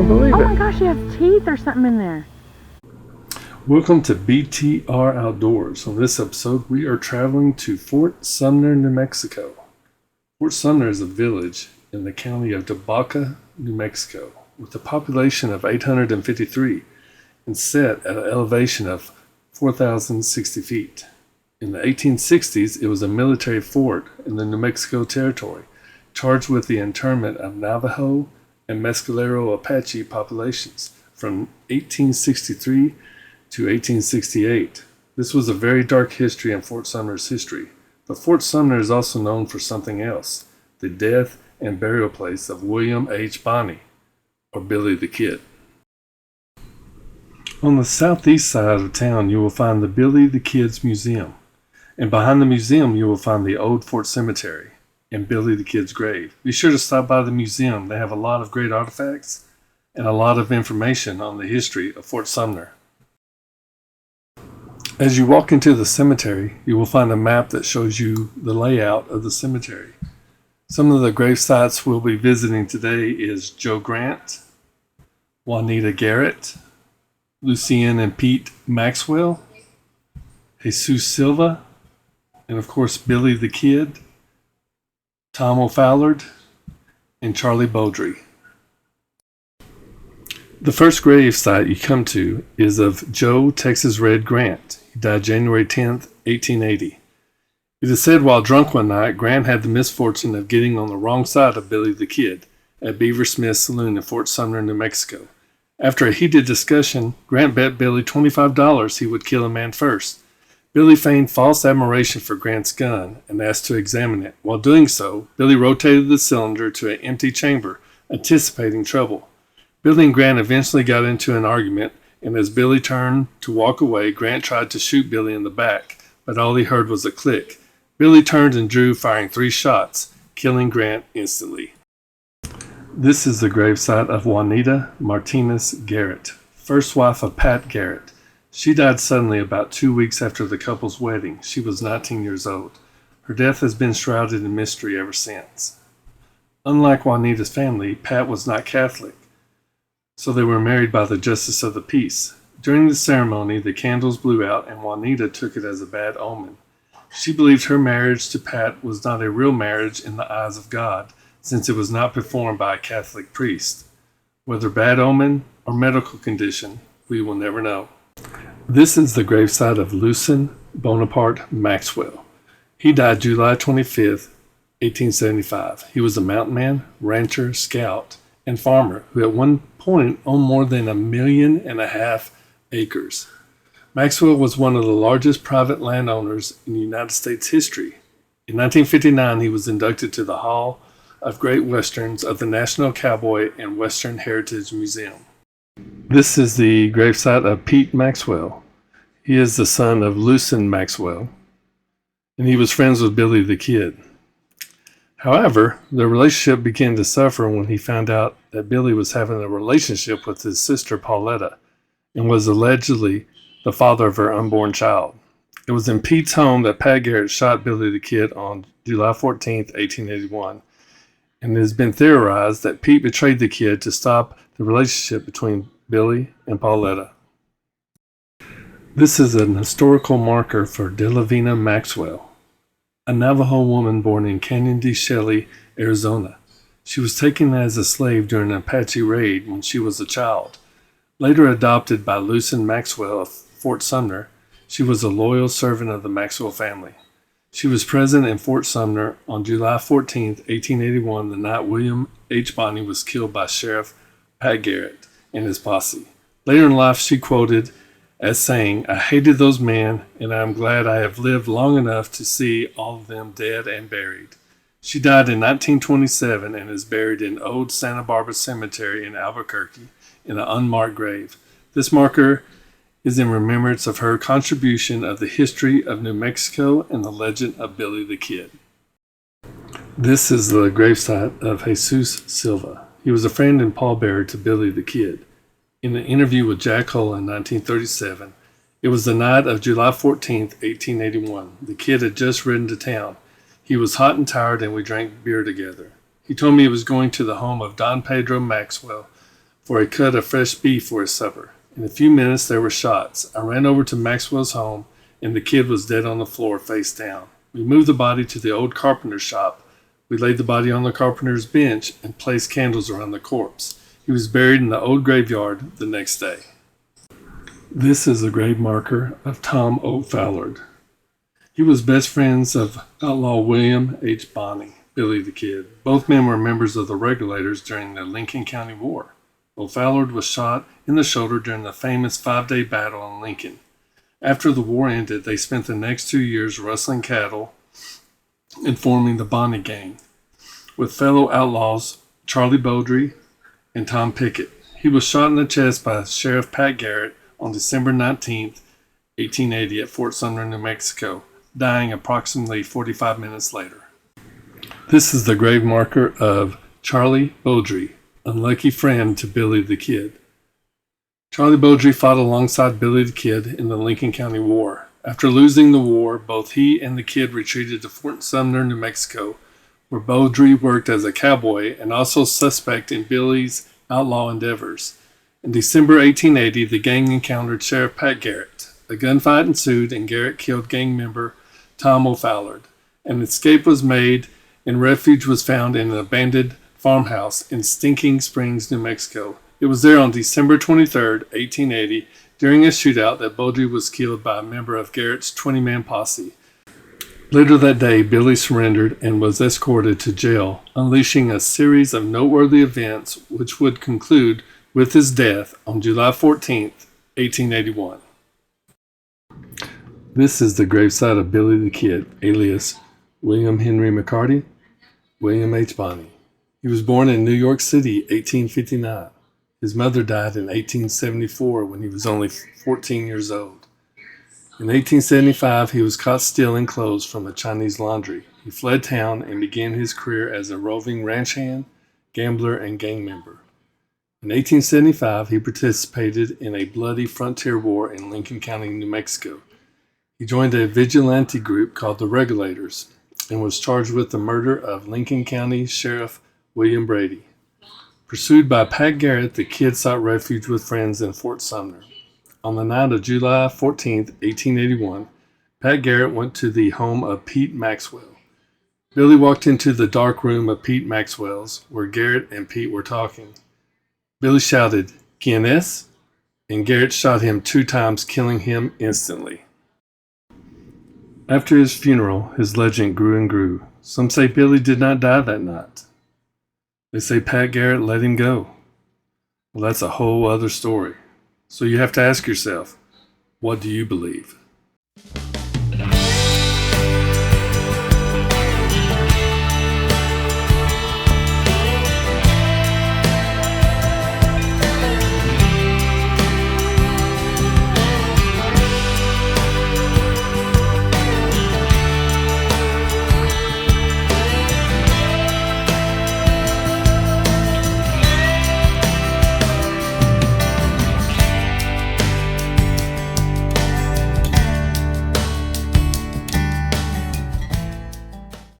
can't believe Oh it. my gosh, he has teeth or something in there. Welcome to BTR Outdoors. On this episode, we are traveling to Fort Sumner, New Mexico. Fort Sumner is a village in the county of Deavina, New Mexico, with a population of 853 and set at an elevation of 4,060 feet. In the 1860s, it was a military fort in the New Mexico Territory, charged with the internment of Navajo and Mescalero Apache populations from 1863 to 1868. This was a very dark history in Fort Sumner's history, but Fort Sumner is also known for something else, the death and burial place of William H. Bonney, or Billy the Kid. On the southeast side of town, you will find the Billy the Kid's Museum, and behind the museum you will find the old Fort Cemetery and Billy the Kid's grave. Be sure to stop by the museum. They have a lot of great artifacts and a lot of information on the history of Fort Sumner. As you walk into the cemetery, you will find a map that shows you the layout of the cemetery. Some of the grave sites we'll be visiting today is Joe Grant, Juanita Garrett, Lucien and Pete Maxwell, Jesus Silva, and of course Billy the Kid, Tom Folliard, and Charlie Bowdre. The first grave site you come to is of Joe Texas Red Grant. He died January 10th, 1880. It is said while drunk one night, Grant had the misfortune of getting on the wrong side of Billy the Kid at Beaver Smith's Saloon in Fort Sumner, New Mexico. After a heated discussion, Grant bet Billy $25 he would kill a man first. Billy feigned false admiration for Grant's gun and asked to examine it. While doing so, Billy rotated the cylinder to an empty chamber, anticipating trouble. Billy and Grant eventually got into an argument, and as Billy turned to walk away, Grant tried to shoot Billy in the back, but all he heard was a click. Billy turned and drew, firing 3 shots, killing Grant instantly. This is the gravesite of Juanita Martinez Garrett, first wife of Pat Garrett. She died suddenly about 2 weeks after the couple's wedding. She was 19 years old. Her death has been shrouded in mystery ever since. Unlike Juanita's family, Pat was not Catholic, so they were married by the Justice of the Peace. During the ceremony, the candles blew out and Juanita took it as a bad omen. She believed her marriage to Pat was not a real marriage in the eyes of God, since it was not performed by a Catholic priest. Whether bad omen or medical condition, we will never know. This is the gravesite of Lucien Bonaparte Maxwell. He died July 25th, 1875. He was a mountain man, rancher, scout, and farmer who at one point owned more than 1.5 million acres. Maxwell was one of the largest private landowners in United States history. In 1959, he was inducted to the Hall of Great Westerns of the National Cowboy and Western Heritage Museum. This is the gravesite of Pete Maxwell. He is the son of Lucien Maxwell, and he was friends with Billy the Kid. However, their relationship began to suffer when he found out that Billy was having a relationship with his sister Pauletta and was allegedly the father of her unborn child. It was in Pete's home that Pat Garrett shot Billy the Kid on July 14th, 1881, and it has been theorized that Pete betrayed the kid to stop the relationship between Billy and Pauletta. This is an historical marker for Deavina Maxwell, a Navajo woman born in Canyon de Chelly, Arizona. She was taken as a slave during an Apache raid when she was a child. Later adopted by Lucien Maxwell of Fort Sumner, she was a loyal servant of the Maxwell family. She was present in Fort Sumner on July 14, 1881, the night William H. Bonney was killed by Sheriff Pat Garrett and his posse. Later in life, she quoted as saying, "I hated those men, and I am glad I have lived long enough to see all of them dead and buried." She died in 1927 and is buried in Old Santa Barbara Cemetery in Albuquerque in an unmarked grave. This marker is in remembrance of her contribution of the history of New Mexico and the legend of Billy the Kid. This is the gravesite of Jesus Silva. He was a friend and pallbearer to Billy the Kid. In an interview with Jack Hull in 1937, it was the night of July 14th, 1881. The Kid had just ridden to town. He was hot and tired and we drank beer together. He told me he was going to the home of Don Pedro Maxwell, for a cut of fresh beef for his supper. In a few minutes, there were shots. I ran over to Maxwell's home, and the kid was dead on the floor, face down. We moved the body to the old carpenter's shop. We laid the body on the carpenter's bench and placed candles around the corpse. He was buried in the old graveyard the next day. This is a grave marker of Tom O. Folliard. He was best friends of outlaw William H. Bonney, Billy the Kid. Both men were members of the Regulators during the Lincoln County War. Folliard was shot in the shoulder during the famous 5-day battle in Lincoln. After the war ended, they spent the next 2 years rustling cattle and forming the Bonney Gang with fellow outlaws Charlie Bowdre and Tom Pickett. He was shot in the chest by Sheriff Pat Garrett on December 19, 1880 at Fort Sumner, New Mexico, dying approximately 45 minutes later. This is the grave marker of Charlie Bowdre, unlucky friend to Billy the Kid. Charlie Bowdre fought alongside Billy the Kid in the Lincoln County War. After losing the war, both he and the Kid retreated to Fort Sumner, New Mexico, where Bowdre worked as a cowboy and also suspect in Billy's outlaw endeavors. In December 1880, the gang encountered Sheriff Pat Garrett. A gunfight ensued and Garrett killed gang member Tom O'Folliard. An escape was made and refuge was found in an abandoned farmhouse in Stinking Springs, New Mexico. It was there on December 23, 1880, during a shootout that Bowdre was killed by a member of Garrett's 20-man posse. Later that day, Billy surrendered and was escorted to jail, unleashing a series of noteworthy events which would conclude with his death on July 14, 1881. This is the gravesite of Billy the Kid, alias William Henry McCarty, William H. Bonney. He was born in New York City, 1859. His mother died in 1874 when he was only 14 years old. In 1875, he was caught stealing clothes from a Chinese laundry. He fled town and began his career as a roving ranch hand, gambler, and gang member. In 1875, he participated in a bloody frontier war in Lincoln County, New Mexico. He joined a vigilante group called the Regulators and was charged with the murder of Lincoln County Sheriff William Brady. Pursued by Pat Garrett, the Kid sought refuge with friends in Fort Sumner. On the night of July 14, 1881, Pat Garrett went to the home of Pete Maxwell. Billy walked into the dark room of Pete Maxwell's, where Garrett and Pete were talking. Billy shouted, "¿Quién es?" and Garrett shot him 2 times, killing him instantly. After his funeral, his legend grew and grew. Some say Billy did not die that night. They say Pat Garrett let him go. Well, that's a whole other story. So you have to ask yourself, what do you believe?